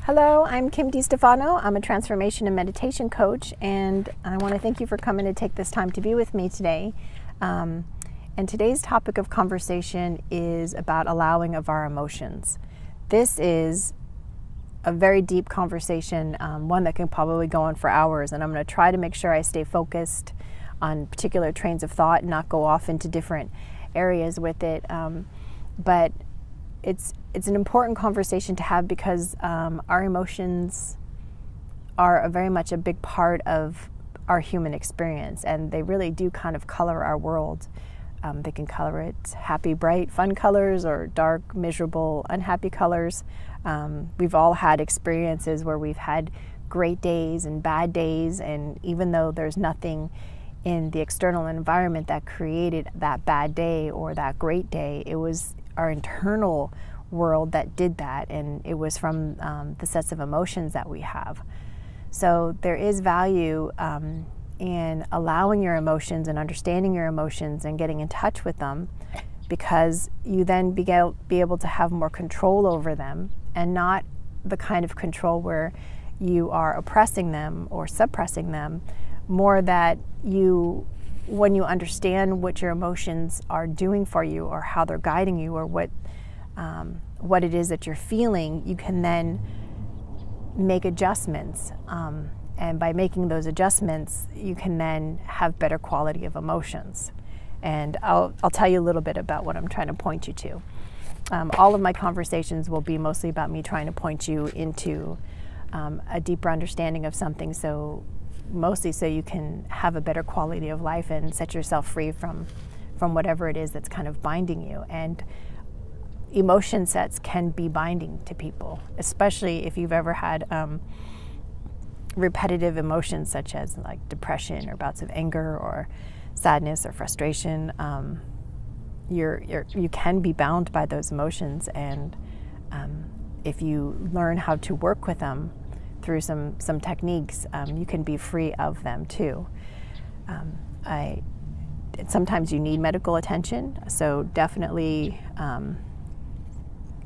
Hello, I'm Kim DeStefano. I'm a transformation and meditation coach, and I want to thank you for coming to take this time to be with me today. And today's topic of conversation is about allowing of our emotions. This is a very deep conversation, one that can probably go on for hours, and I'm going to try to make sure I stay focused on particular trains of thought and not go off into different areas with it. But it's an important conversation to have because our emotions are very much a big part of our human experience, and they really do kind of color our world. They can color it happy, bright, fun colors, or dark, miserable, unhappy colors. We've all had experiences where we've had great days and bad days, and even though there's nothing in the external environment that created that bad day or that great day, it was our internal world that did that, and it was from the sets of emotions that we have. So there is value in allowing your emotions and understanding your emotions and getting in touch with them, because you then be able to have more control over them, and not the kind of control where you are oppressing them or suppressing them. More that when you understand what your emotions are doing for you, or how they're guiding you, or what it is that you're feeling, you can then make adjustments. And by making those adjustments, you can then have better quality of emotions. And I'll tell you a little bit about what I'm trying to point you to. All of my conversations will be mostly about me trying to point you into a deeper understanding of something, mostly so you can have a better quality of life and set yourself free from whatever it is that's kind of binding you. And emotion sets can be binding to people, especially if you've ever had repetitive emotions such as like depression or bouts of anger or sadness or frustration. You can be bound by those emotions, and if you learn how to work with them through some techniques, you can be free of them too. Sometimes you need medical attention, so definitely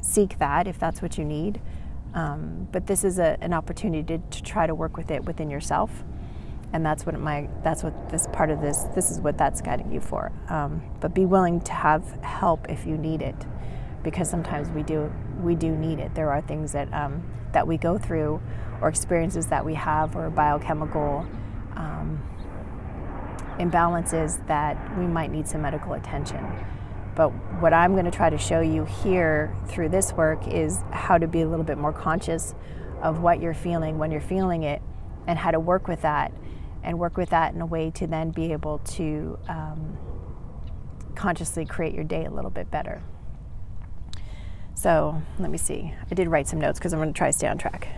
seek that if that's what you need. But this is an opportunity to try to work with it within yourself, and that's what this is what that's guiding you for. But be willing to have help if you need it, because sometimes we do need it. There are things that we go through, or experiences that we have, or biochemical imbalances that we might need some medical attention. But what I'm going to try to show you here through this work is how to be a little bit more conscious of what you're feeling when you're feeling it, and how to work with that, and work with that in a way to then be able to consciously create your day a little bit better. So let me see. I did write some notes because I'm going to try to stay on track.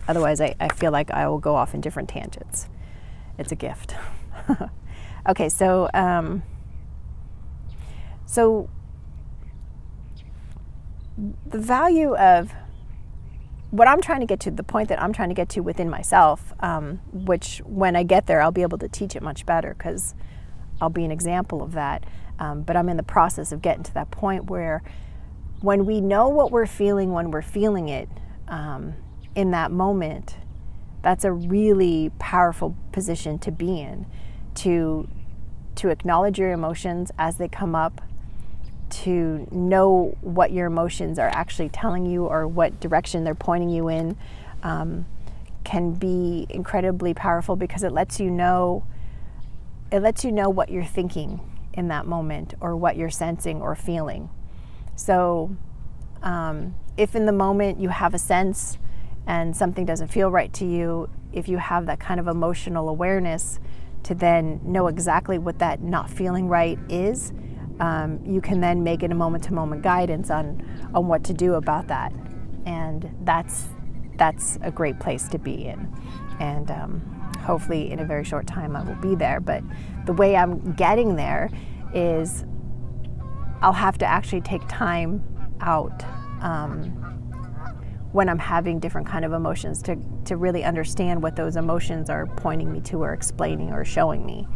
Otherwise, I feel like I will go off in different tangents. It's a gift. Okay, so the value of what I'm trying to get to, the point that I'm trying to get to within myself, which when I get there, I'll be able to teach it much better because I'll be an example of that. But I'm in the process of getting to that point where when we know what we're feeling when we're feeling it, in that moment, that's a really powerful position to be in, to acknowledge your emotions as they come up, to know what your emotions are actually telling you or what direction they're pointing you in, can be incredibly powerful, because it lets you know what you're thinking in that moment, or what you're sensing or feeling. So if in the moment you have a sense and something doesn't feel right to you, if you have that kind of emotional awareness to then know exactly what that not feeling right is, you can then make it a moment-to-moment guidance on what to do about that. And that's a great place to be in. And hopefully in a very short time I will be there. But the way I'm getting there is I'll have to actually take time out when I'm having different kind of emotions to really understand what those emotions are pointing me to, or explaining, or showing me.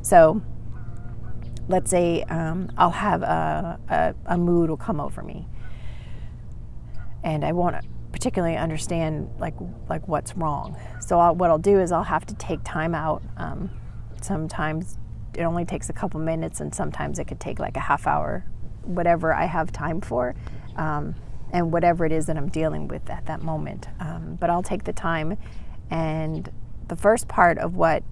So let's say I'll have a mood will come over me, and I won't particularly understand like what's wrong. So what I'll do is I'll have to take time out. Sometimes it only takes a couple minutes, and sometimes it could take like a half hour, whatever I have time for, and whatever it is that I'm dealing with at that moment. But I'll take the time, and the first part of what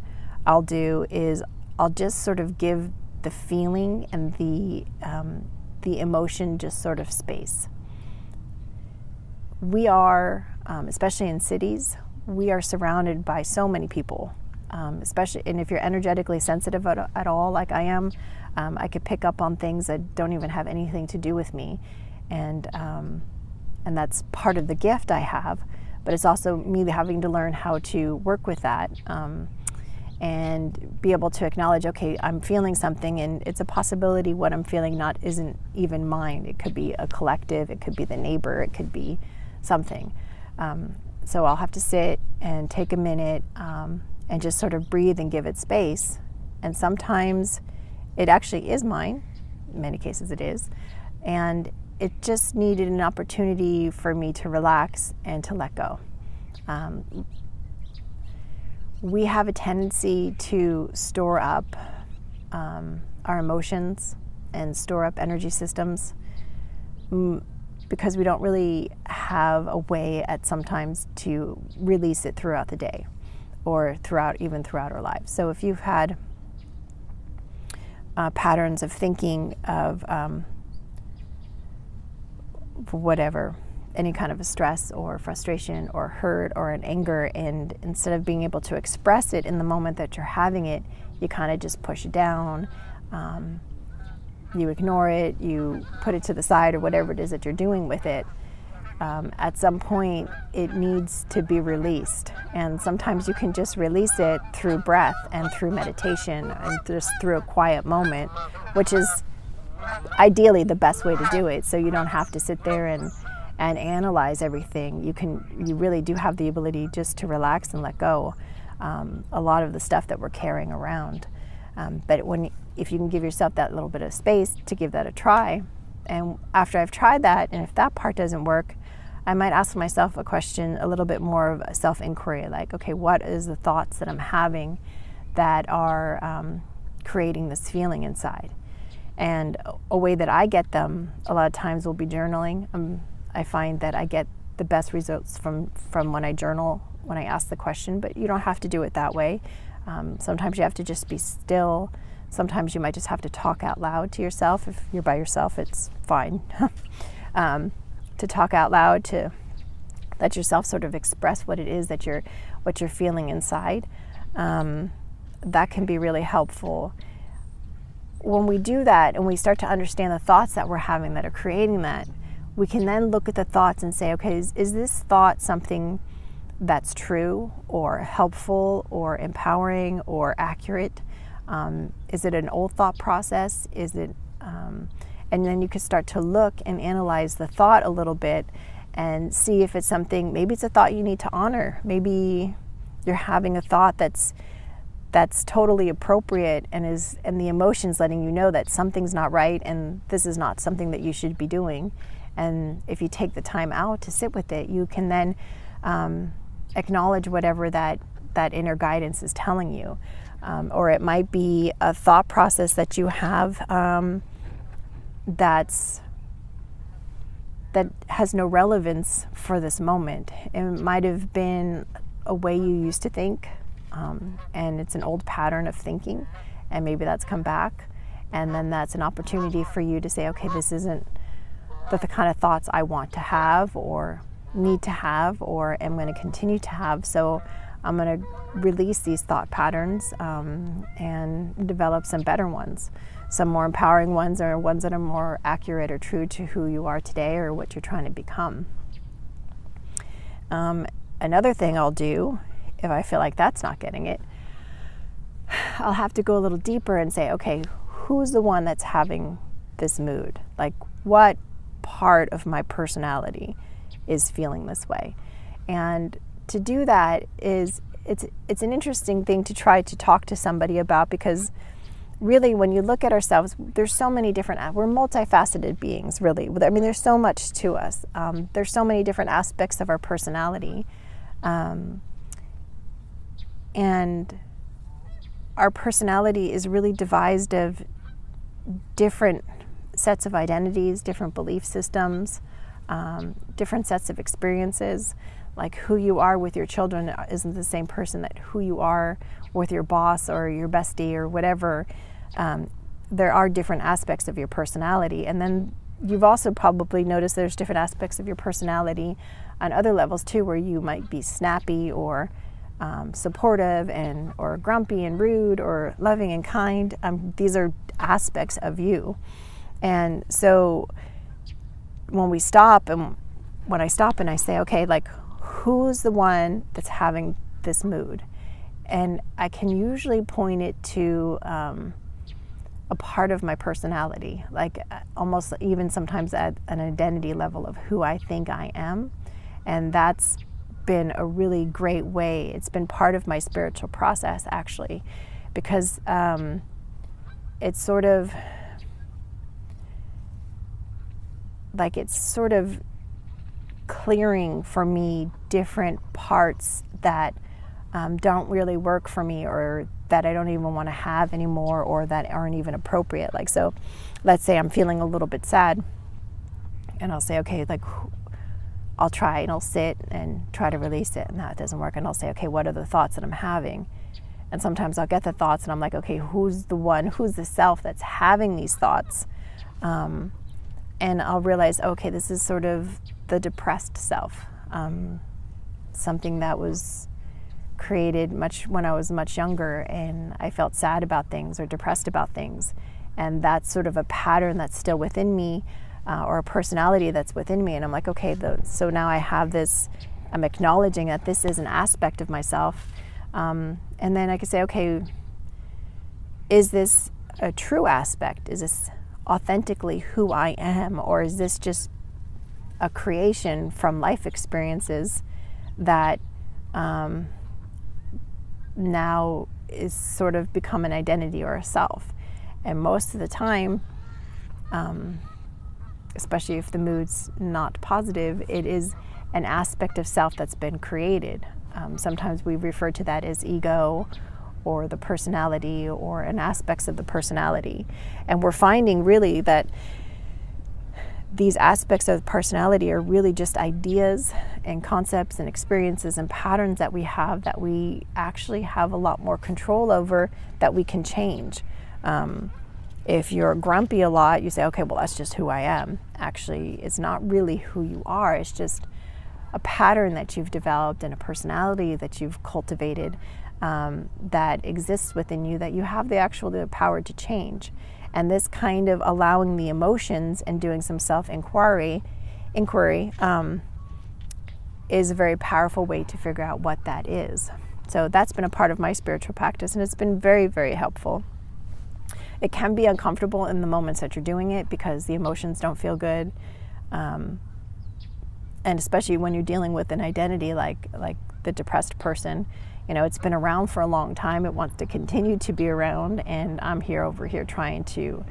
I'll do is I'll just sort of give the feeling and the emotion just sort of space. We are, especially in cities, we are surrounded by so many people, especially, and if you're energetically sensitive at all, like I am, I could pick up on things that don't even have anything to do with me, and that's part of the gift I have, but it's also me having to learn how to work with that, and be able to acknowledge, okay, I'm feeling something, and it's a possibility what I'm feeling isn't even mine. It could be a collective, it could be the neighbor, it could be something. So I'll have to sit and take a minute and just sort of breathe and give it space. And sometimes it actually is mine. In many cases it is. And it just needed an opportunity for me to relax and to let go. We have a tendency to store up our emotions and store up energy systems because we don't really have a way at sometimes to release it throughout the day or even throughout our lives. So if you've had patterns of thinking of whatever, any kind of a stress or frustration or hurt or an anger, and instead of being able to express it in the moment that you're having it, you kind of just push it down, you ignore it, you put it to the side, or whatever it is that you're doing with it. At some point it needs to be released, and sometimes you can just release it through breath and through meditation and just through a quiet moment, which is ideally the best way to do it, so you don't have to sit there and analyze everything. You really do have the ability just to relax and let go a lot of the stuff that we're carrying around. But if you can give yourself that little bit of space to give that a try, and after I've tried that, and if that part doesn't work, I might ask myself a question, a little bit more of a self-inquiry, like, okay, what is the thoughts that I'm having that are creating this feeling inside? And a way that I get them a lot of times will be journaling. I find that I get the best results from when I journal, when I ask the question, but you don't have to do it that way. Sometimes you have to just be still. Sometimes you might just have to talk out loud to yourself. If you're by yourself, it's fine. To talk out loud, to let yourself sort of express what it is that you're feeling inside. That can be really helpful. When we do that and we start to understand the thoughts that we're having that are creating that, we can then look at the thoughts and say, okay, is this thought something that's true or helpful or empowering or accurate? Is it an old thought process? Is it, and then you can start to look and analyze the thought a little bit and see if it's something, maybe it's a thought you need to honor. Maybe you're having a thought that's totally appropriate and the emotion's letting you know that something's not right and this is not something that you should be doing. And if you take the time out to sit with it, you can then acknowledge whatever that inner guidance is telling you. Or it might be a thought process that you have that has no relevance for this moment. It might have been a way you used to think, and it's an old pattern of thinking, and maybe that's come back. And then that's an opportunity for you to say, okay, this isn't the kind of thoughts I want to have or need to have or am going to continue to have. So I'm going to release these thought patterns and develop some better ones, some more empowering ones, or ones that are more accurate or true to who you are today or what you're trying to become. Another thing I'll do, if I feel like that's not getting it, I'll have to go a little deeper and say, okay, who's the one that's having this mood? Like, what part of my personality is feeling this way? And to do that it's an interesting thing to try to talk to somebody about, because really, when you look at ourselves, there's so many different, we're multifaceted beings, really. I mean, there's so much to us. There's so many different aspects of our personality. And our personality is really devised of different sets of identities, different belief systems, different sets of experiences. Like who you are with your children isn't the same person that who you are with your boss or your bestie or whatever. There are different aspects of your personality. And then you've also probably noticed there's different aspects of your personality on other levels too, where you might be snappy or supportive and or grumpy and rude or loving and kind. These are aspects of you. And so when I stop and I say, okay, like who's the one that's having this mood? And I can usually point it to a part of my personality, like almost even sometimes at an identity level of who I think I am. And that's been a really great way. It's been part of my spiritual process, actually, because it's sort of clearing for me different parts that don't really work for me, or that I don't even want to have anymore, or that aren't even appropriate. Like, so let's say I'm feeling a little bit sad, and I'll say, okay, like I'll try and I'll sit and try to release it, and that doesn't work. And I'll say, okay, what are the thoughts that I'm having? And sometimes I'll get the thoughts and I'm like, okay, who's the self that's having these thoughts? And I'll realize, okay, this is sort of the depressed self, something that was created when I was much younger, and I felt sad about things or depressed about things. And that's sort of a pattern that's still within me, or a personality that's within me. And I'm like, okay, so now I have this, I'm acknowledging that this is an aspect of myself. And then I can say, okay, is this a true aspect? Is this authentically who I am? Or is this just a creation from life experiences that now is sort of become an identity or a self? And most of the time, especially if the mood's not positive, it is an aspect of self that's been created. Sometimes we refer to that as ego, or the personality, or an aspects of the personality. And we're finding really that these aspects of personality are really just ideas and concepts and experiences and patterns that we have, that we actually have a lot more control over, that we can change. If you're grumpy a lot, you say, okay, well, that's just who I am. Actually, it's not really who you are. It's just a pattern that you've developed and a personality that you've cultivated, that exists within you, that you have the power to change. And this kind of allowing the emotions and doing some self-inquiry is a very powerful way to figure out what that is. So that's been a part of my spiritual practice, and it's been very, very helpful. It can be uncomfortable in the moments that you're doing it, because the emotions don't feel good. And especially when you're dealing with an identity like the depressed person, it's been around for a long time. It wants to continue to be around, and I'm over here trying to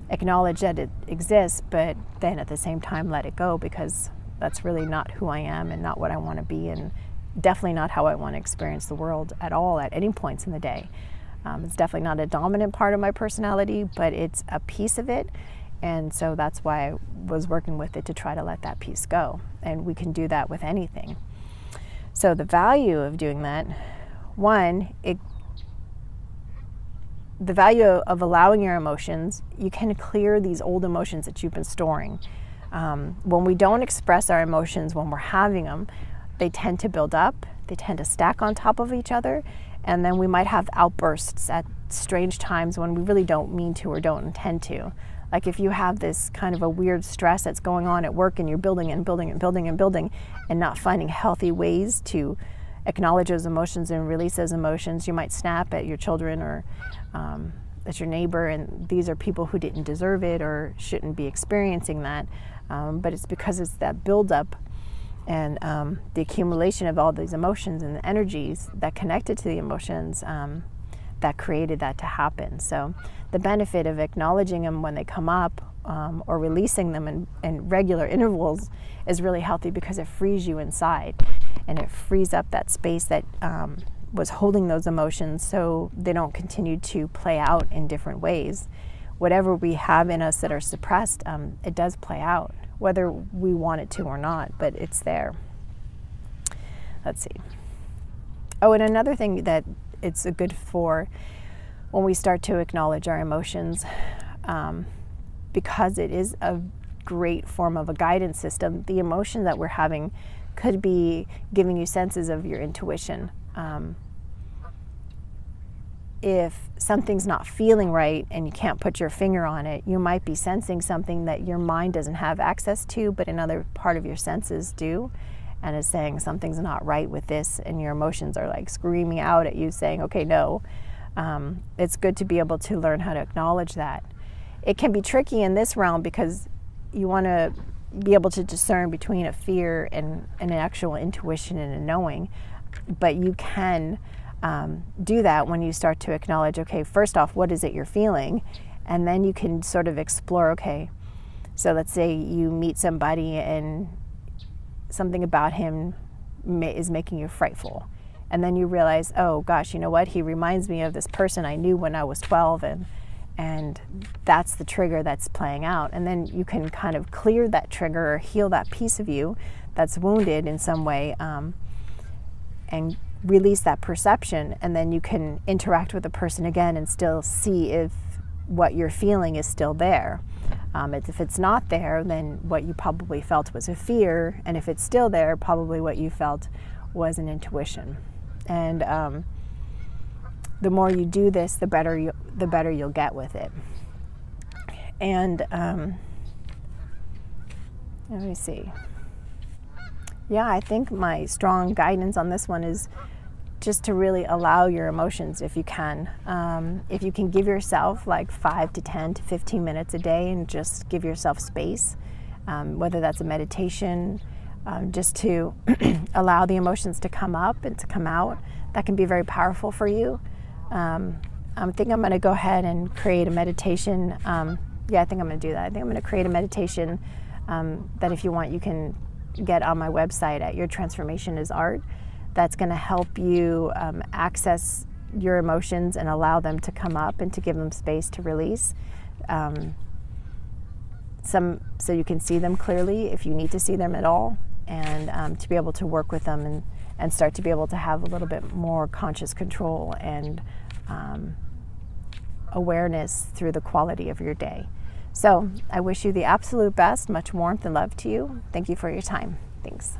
acknowledge that it exists, but then at the same time let it go, because that's really not who I am and not what I want to be, and definitely not how I want to experience the world at all at any points in the day. It's definitely not a dominant part of my personality, but it's a piece of it. And so that's why I was working with it, to try to let that piece go. And we can do that with anything. So the value of doing that, one, the value of allowing your emotions, you can clear these old emotions that you've been storing. When we don't express our emotions when we're having them, they tend to build up, they tend to stack on top of each other, and then we might have outbursts at strange times when we really don't mean to or don't intend to. Like if you have this kind of a weird stress that's going on at work, and you're building and building and building and building, and not finding healthy ways to acknowledge those emotions and release those emotions, you might snap at your children or at your neighbor, and these are people who didn't deserve it or shouldn't be experiencing that. But it's because it's that buildup and the accumulation of all these emotions and the energies that connected to the emotions that created that to happen. So the benefit of acknowledging them when they come up, or releasing them in regular intervals, is really healthy, because it frees you inside, and it frees up that space that was holding those emotions, so they don't continue to play out in different ways. Whatever we have in us that are suppressed, it does play out, whether we want it to or not, but it's there. Let's see. Oh, and another thing that it's good for when we start to acknowledge our emotions, because it is a great form of a guidance system. The emotion that we're having could be giving you senses of your intuition. If something's not feeling right and you can't put your finger on it, you might be sensing something that your mind doesn't have access to, but another part of your senses do, and is saying something's not right with this, and your emotions are like screaming out at you saying, okay, no. It's good to be able to learn how to acknowledge that. It can be tricky in this realm, because you want to be able to discern between a fear and an actual intuition and a knowing, but you can do that when you start to acknowledge, okay, first off, what is it you're feeling? And then you can sort of explore, okay, so let's say you meet somebody and something about him is making you frightful. And then you realize, oh gosh, you know what? He reminds me of this person I knew when I was 12, and that's the trigger that's playing out. And then you can kind of clear that trigger or heal that piece of you that's wounded in some way, and release that perception, and then you can interact with the person again and still see if what you're feeling is still there. If it's not there, then what you probably felt was a fear, and if it's still there, probably what you felt was an intuition. And the more you do this, the better you'll get with it. And let me see. Yeah, I think my strong guidance on this one is just to really allow your emotions if you can. If you can give yourself like 5 to 10 to 15 minutes a day and just give yourself space, whether that's a meditation, just to allow the emotions to come up and to come out, that can be very powerful for you. I think I'm going to go ahead and create a meditation. I think I'm going to do that. I think I'm going to create a meditation that, if you want, you can get on my website at Your Transformation is Art. That's going to help you access your emotions and allow them to come up and to give them space to release. So you can see them clearly if you need to see them at all, and to be able to work with them and start to be able to have a little bit more conscious control and awareness through the quality of your day. So I wish you the absolute best, much warmth and love to you. Thank you for your time. Thanks.